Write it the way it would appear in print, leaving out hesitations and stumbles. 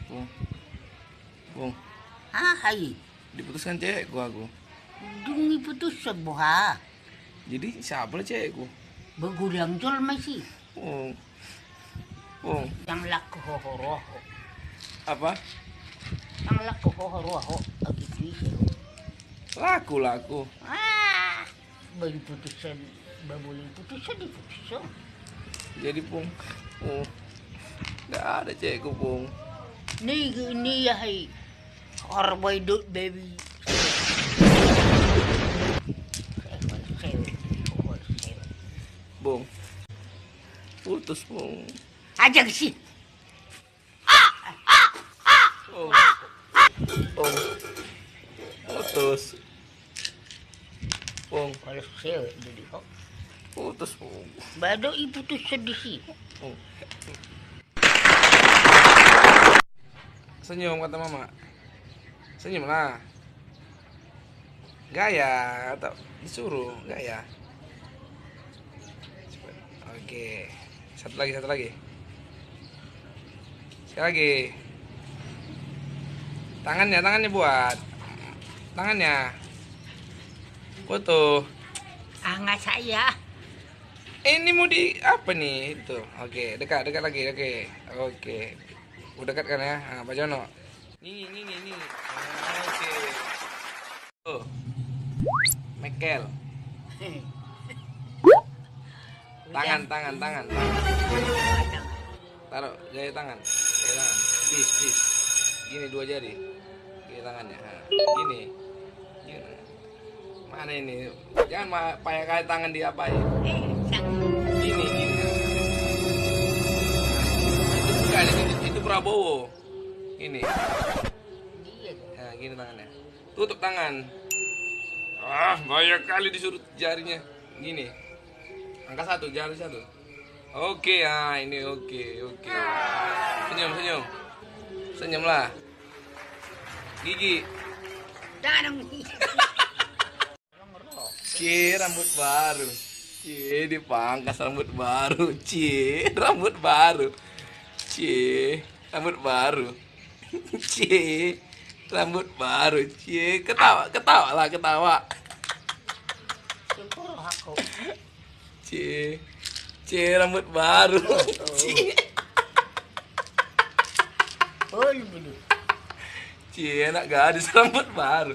Bung. Bung. Hai. Diputuskan cewekku aku. Dungi putus sebuah. Jadi siapa lah cewekku? Begudang jol masih. Bung. Bung. Yang laku hohoroho. Apa? Yang laku hohoroho. Gitu. Laku. Beli putusan. Babuli putusan diputusan. Jadi Bung. Nggak ada cewekku Bung. Ini ya hai. Harboy dot baby. Bung. Putus Bung. Aja sih. Bung. Bung. Putus. Bung. Kalau cewek jadi kok. Putus Bung. Bado putus sedih sih. Bung. Senyum kata mama. Senyum lah. Gaya atau disuruh gaya. Oke. Satu lagi. Sekali lagi. Tangannya buat. Tangannya. Foto. Nggak saya. Ini mau di apa nih itu? Oke, dekat lagi. Oke. Udah dekat kan ya? Nah, Pak Jono. Ini. Oke. Tuh. Mekel. Tangan. Taruh jari tangan. Please. Gini 2 jari. Gini tangannya. Nah, gini. Mana ini? Jangan pakai tangan diapain. Gini. Bukan, itu Prabowo. Ini. Nah, gini tangannya. Tutup tangan. Banyak kali disuruh jarinya. Gini. Angka 1, jari 1. Oke, ini oke. Senyum. Senyumlah. Gigi. Rambut baru. Dipangkas rambut baru. Rambut baru. Rambut baru. Ketawa. Rambut baru. Enak gadis rambut baru.